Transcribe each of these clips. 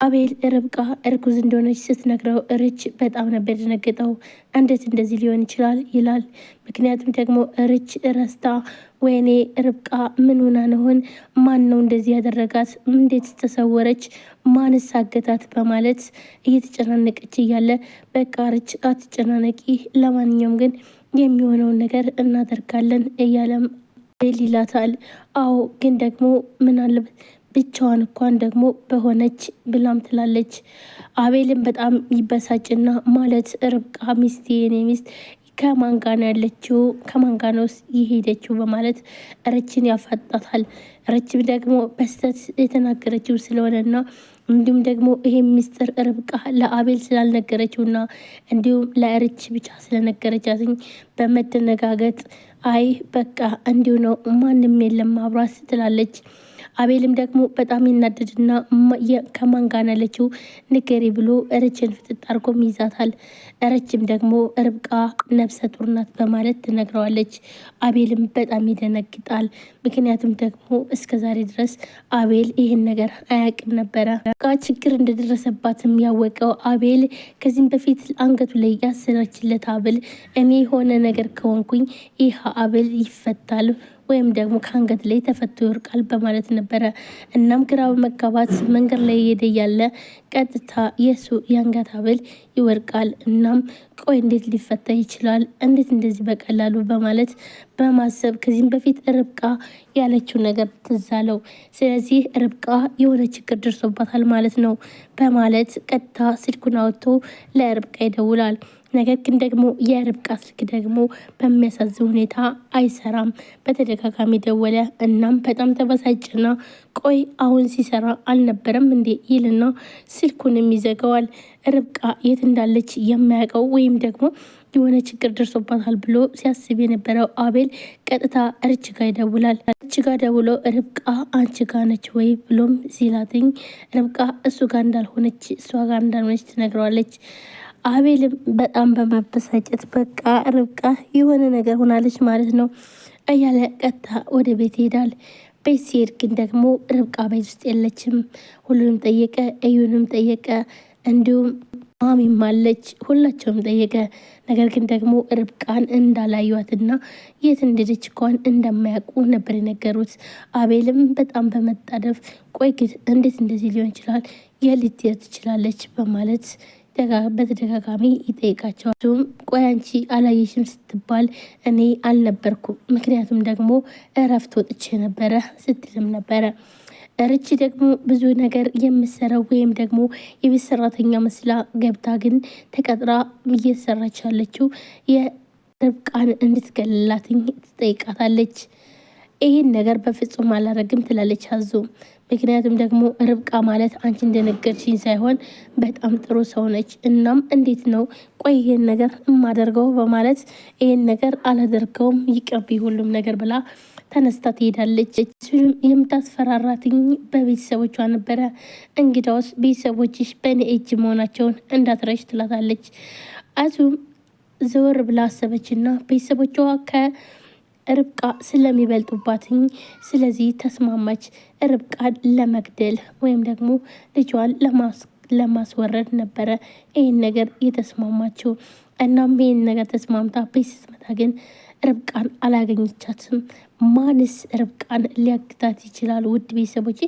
አቤል ርብቃ እርጉዝ እንደሆነች ስትነግረው ርች በጣም ነበር የደነገጠው። እንዴት እንደዚህ ሊሆን ይችላል ይላል። ምክንያቱም ደግሞ ርች ረስታ ወይኔ ርብቃ ምን ሆና ነሆን? ማን ነው እንደዚህ ያደረጋት? እንዴት ተሰወረች? ማንስ አገታት? በማለት እየተጨናነቀች እያለ በቃ ርች አትጨናነቂ፣ ለማንኛውም ግን የሚሆነውን ነገር እናደርጋለን እያለም አቤል ይላታል። አዎ ግን ደግሞ ምን አለበት ብቻዋን እንኳን ደግሞ በሆነች ብላም ትላለች። አቤልም በጣም ይበሳጭና ማለት ርብቃ ሚስቴ የኔ ሚስት ከማን ጋ ነው ያለችው? ከማን ጋ ነው የሄደችው? በማለት ረችን ያፋጣታል። ረችም ደግሞ በስተት የተናገረችው ስለሆነና እንዲሁም ደግሞ ይሄ ሚስጥር ርብቃ ለአቤል ስላልነገረችውና እንዲሁም ለርች ብቻ ስለነገረቻትኝ በመደነጋገጥ አይ በቃ እንዲሁ ነው ማንም የለም አብሯት ትላለች። አቤልም ደግሞ በጣም ይናደድና ከማን ጋር ያለችው ንገሪ ብሎ ርችን ፍጥጥ አድርጎም ይዛታል። ርችም ደግሞ ርብቃ ነፍሰ ጡር ናት በማለት ትነግረዋለች። አቤልም በጣም ይደነግጣል። ምክንያቱም ደግሞ እስከ ዛሬ ድረስ አቤል ይህን ነገር አያውቅም ነበረ። ርብቃ ችግር እንደደረሰባትም ያወቀው አቤል ከዚህም በፊት አንገቱ ላይ ያሰረችለት አቤል እኔ የሆነ ነገር ከሆንኩኝ ይህ አቤል ይፈታል ወይም ደግሞ ከአንገት ላይ ተፈቶ ይወርቃል በማለት ነበረ። እናም ግራ በመጋባት መንገድ ላይ እየሄደ ያለ ቀጥታ የሱ የአንገት ሐብል ይወርቃል። እናም ቆይ እንዴት ሊፈታ ይችላል? እንዴት እንደዚህ በቀላሉ በማለት በማሰብ ከዚህም በፊት ርብቃ ያለችው ነገር ትዝ አለው። ስለዚህ ርብቃ የሆነ ችግር ደርሶባታል ማለት ነው በማለት ቀጥታ ስልኩን አውጥቶ ለርብቃ ይደውላል። ነገር ግን ደግሞ የርብቃ ስልክ ደግሞ በሚያሳዝን ሁኔታ አይሰራም። በተደጋጋሚ ደወለ። እናም በጣም ተበሳጭና ቆይ አሁን ሲሰራ አልነበረም እንዴ ይልና ስልኩንም ይዘጋዋል። ርብቃ የት እንዳለች የማያውቀው ወይም ደግሞ የሆነ ችግር ደርሶባታል ብሎ ሲያስብ የነበረው አቤል ቀጥታ ርች ጋ ይደውላል። ርች ጋ ደውሎ ርብቃ አንቺ ጋ ነች ወይ ብሎም ሲላትኝ ርብቃ እሱ ጋር እንዳልሆነች እሷ ጋር እንዳልሆነች ትነግረዋለች። አቤልም በጣም በመበሳጨት በቃ ርብቃ የሆነ ነገር ሆናለች ማለት ነው እያለ ቀጥታ ወደ ቤት ይሄዳል። ቤት ሲሄድ ግን ደግሞ ርብቃ ቤት ውስጥ የለችም። ሁሉንም ጠየቀ፣ እዩንም ጠየቀ፣ እንዲሁም ማሚም አለች። ሁላቸውም ጠየቀ። ነገር ግን ደግሞ ርብቃን እንዳላዩዋትና የት እንደሄደች እንኳን እንደማያውቁ ነበር የነገሩት። አቤልም በጣም በመጣደፍ ቆይ ግን እንዴት እንደዚህ ሊሆን ይችላል? የልትሄድ ትችላለች በማለት በተደጋጋሚ ይጠይቃቸዋል። እሱም ቆይ አንቺ አላየሽም ስትባል እኔ አልነበርኩም፣ ምክንያቱም ደግሞ እረፍት ወጥቼ ነበረ ስትልም ነበረ። ርች ደግሞ ብዙ ነገር የምሰራው ወይም ደግሞ የቤት ሰራተኛ መስላ ገብታ ግን ተቀጥራ እየሰራች ያለችው የርብቃን እንድትገልላትኝ ትጠይቃታለች። ይህን ነገር በፍጹም አላረግም ትላለች አዞ። ምክንያቱም ደግሞ ርብቃ ማለት አንቺ እንደነገርሽኝ ሳይሆን በጣም ጥሩ ሰው ነች። እናም እንዴት ነው ቆይ ይሄን ነገር የማደርገው በማለት ይሄን ነገር አላደርገውም ይቅርብኝ ሁሉም ነገር ብላ ተነስታ ትሄዳለች። የምታስፈራራትኝ በቤተሰቦቿ ነበረ። እንግዳውስ ቤተሰቦችሽ በእኔ እጅ መሆናቸውን እንዳትረሽ ትላታለች። አዙም ዘወር ብላ አሰበችና ቤተሰቦቿ ርብቃ ስለሚበልጡባትኝ ስለዚህ ተስማማች። ርብቃን ለመግደል ወይም ደግሞ ልጇን ለማስወረድ ነበረ ይህን ነገር የተስማማችው። እናም ይህን ነገር ተስማምታ ቤት ስትመጣ ግን ርብቃን አላገኘቻትም። ማንስ ርብቃን ሊያግታት ይችላል? ውድ ቤተሰቦቼ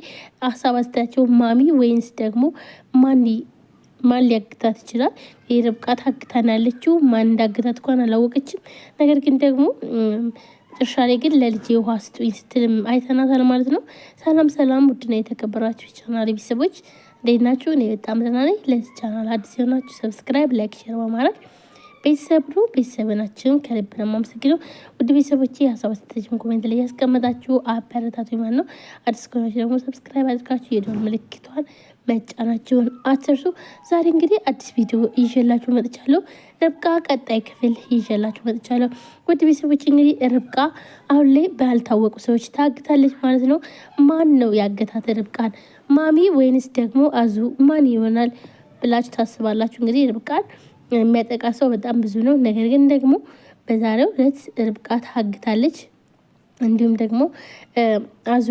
ሀሳብ አስተያየታቸው ማሚ ወይንስ ደግሞ ማን ሊያግታት ይችላል? ርብቃ ታግታን ያለችው ማን እንዳግታት እንኳን አላወቀችም። ነገር ግን ደግሞ መጨረሻ ላይ ግን ለልጅ ውሃ ስጡኝ ስትልም አይተናታል ማለት ነው። ሰላም ሰላም፣ ውድና የተከበራችሁ ቻናል ቤተሰቦች እንዴት ናችሁ? እኔ በጣም ደህና ነኝ። ለዚህ ቻናል አዲስ የሆናችሁ ሰብስክራይብ፣ ላይክ፣ ሼር በማድረግ ቤተሰብ ነው። ቤተሰብናችን ከልብ ነው የማመሰግነው። ውድ ቤተሰቦቼ ሀሳብ አስተያየታችሁን ኮሜንት ላይ ያስቀመጣችሁ አበረታቱ ማለት ነው። አዲስ ከሆናችሁ ደግሞ ሰብስክራይብ አድርጋችሁ የደወል ምልክቷን መጫናችሁን አትርሱ። ዛሬ እንግዲህ አዲስ ቪዲዮ ይዤላችሁ መጥቻለሁ። ርብቃ ቀጣይ ክፍል ይዤላችሁ መጥቻለሁ። ውድ ቤተሰቦች እንግዲህ ርብቃ አሁን ላይ ባልታወቁ ሰዎች ታግታለች ማለት ነው። ማን ነው ያገታት ርብቃን? ማሚ ወይንስ ደግሞ አዙ? ማን ይሆናል ብላችሁ ታስባላችሁ? እንግዲህ ርብቃን የሚያጠቃ ሰው በጣም ብዙ ነው። ነገር ግን ደግሞ በዛሬው ዕለት ርብቃ ታግታለች። እንዲሁም ደግሞ አዙ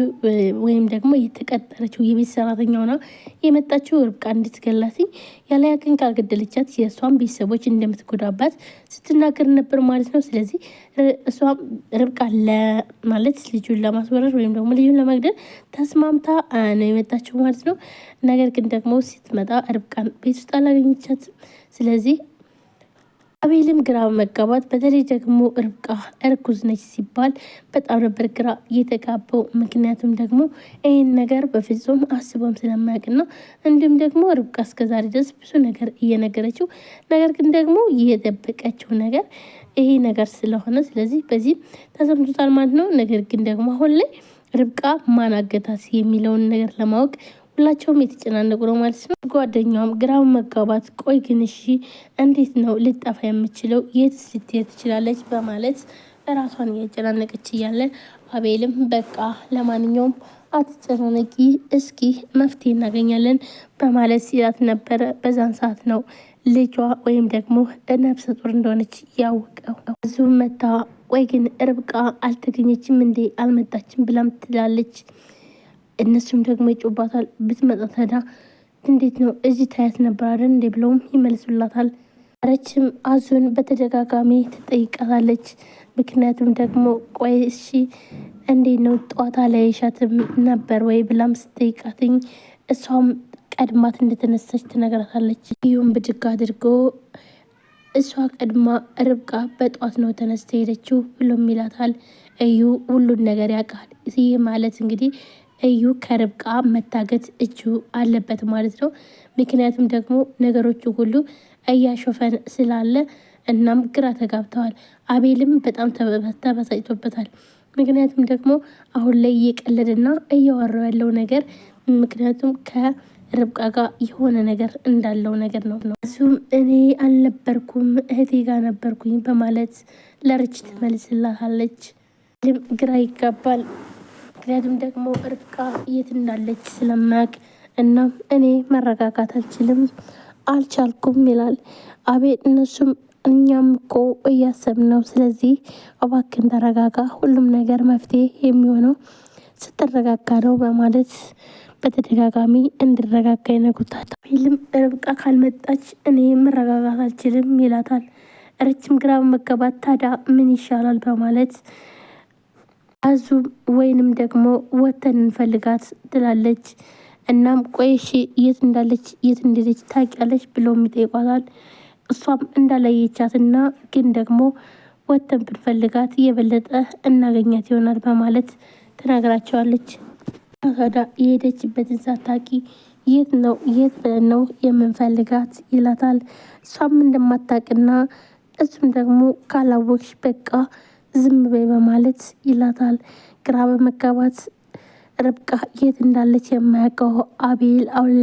ወይም ደግሞ የተቀጠረችው የቤት ሰራተኛ ሆና የመጣችው ርብቃ እንድትገላትኝ ያለያ ግን ካልገደለቻት የእሷን ቤተሰቦች እንደምትጎዳባት ስትናገር ነበር ማለት ነው። ስለዚህ እሷም ርብቃ ለማለት ልጁን ለማስወረር ወይም ደግሞ ልጁን ለመግደል ተስማምታ ነው የመጣችው ማለት ነው። ነገር ግን ደግሞ ስትመጣ ርብቃን ቤት ውስጥ አላገኘቻትም። ስለዚህ አቤልም ግራ መጋባት፣ በተለይ ደግሞ ርብቃ እርጉዝ ነች ሲባል በጣም ነበር ግራ የተጋባው። ምክንያቱም ደግሞ ይህን ነገር በፍጹም አስበም ስለማያውቅና እንዲሁም ደግሞ ርብቃ እስከዛሬ ድረስ ብዙ ነገር እየነገረችው ነገር ግን ደግሞ እየደበቀችው ነገር ይሄ ነገር ስለሆነ ስለዚህ በዚህ ተሰምቶታል ማለት ነው። ነገር ግን ደግሞ አሁን ላይ ርብቃ ማን አገታት የሚለውን ነገር ለማወቅ ሁላቸውም የተጨናነቁ ነው ማለት ነው። ጓደኛውም ግራ መጋባት፣ ቆይ ግን እሺ እንዴት ነው ልጠፋ የምችለው? የትስ ልትሄድ ትችላለች? በማለት ራሷን እያጨናነቀች እያለ አቤልም በቃ ለማንኛውም አትጨናነቂ፣ እስኪ መፍትሄ እናገኛለን በማለት ሲላት ነበረ። በዛን ሰዓት ነው ልጇ ወይም ደግሞ ነፍሰ ጡር እንደሆነች ያወቀው። እዚሁም መታ ቆይ ግን ርብቃ አልተገኘችም እንዴ አልመጣችም ብላም ትላለች። እነሱም ደግሞ ይጮባታል። ብትመጣ ተዳ እንዴት ነው እዚህ ታያት ነበር አይደል እንዴ ብለውም ይመልሱላታል። ረችም አዙን በተደጋጋሚ ትጠይቃታለች። ምክንያቱም ደግሞ ቆይ እሺ እንዴት ነው ጠዋታ ላይ ሻትም ነበር ወይ ብላም ስትጠይቃትኝ እሷም ቀድማት እንደተነሳች ትነግራታለች። ይሁን ብድግ አድርጎ እሷ ቀድማ ርብቃ በጠዋት ነው ተነስተ ሄደችው ብሎም ይላታል። እዩ ሁሉን ነገር ያውቃል። ይህ ማለት እንግዲህ እዩ ከርብቃ መታገት እጁ አለበት ማለት ነው። ምክንያቱም ደግሞ ነገሮቹ ሁሉ እያሾፈን ስላለ እናም ግራ ተጋብተዋል። አቤልም በጣም ተበሳጭቶበታል። ምክንያቱም ደግሞ አሁን ላይ እየቀለደና እያወራው ያለው ነገር ምክንያቱም ከርብቃ ጋር የሆነ ነገር እንዳለው ነገር ነው። እሱም እኔ አልነበርኩም እህቴ ጋር ነበርኩኝ በማለት ለርች ትመልስላታለች። ግራ ይጋባል። ምክንያቱም ደግሞ ርብቃ የት እንዳለች ስለማያውቅ እናም እኔ መረጋጋት አልቻልኩም ይላል አቤል። እነሱም እኛም እኮ እያሰብነው፣ ስለዚህ እባክን ተረጋጋ፣ ሁሉም ነገር መፍትሄ የሚሆነው ስትረጋጋ ነው በማለት በተደጋጋሚ እንዲረጋጋ ይነግሩታል። አቤልም ርብቃ ካልመጣች እኔ መረጋጋት አልችልም ይላታል። ረችም ግራ በመጋባት ታዲያ ምን ይሻላል በማለት አዙ ወይንም ደግሞ ወተን እንፈልጋት ትላለች። እናም ቆይሽ የት እንዳለች የት እንደለች ታውቂያለች ብለውም ይጠይቋታል። እሷም እንዳላየቻትና ግን ደግሞ ወተን ብንፈልጋት የበለጠ እናገኛት ይሆናል በማለት ትነግራቸዋለች። ታዲያ የሄደችበትን ሳታውቂ የት ብለን ነው የምንፈልጋት ይላታል። እሷም እንደማታውቅና እሱም ደግሞ ካላወቅሽ በቃ ዝም በይ በማለት ይላታል። ግራ በመጋባት ርብቃ የት እንዳለች የማያውቀው አቤል አሁን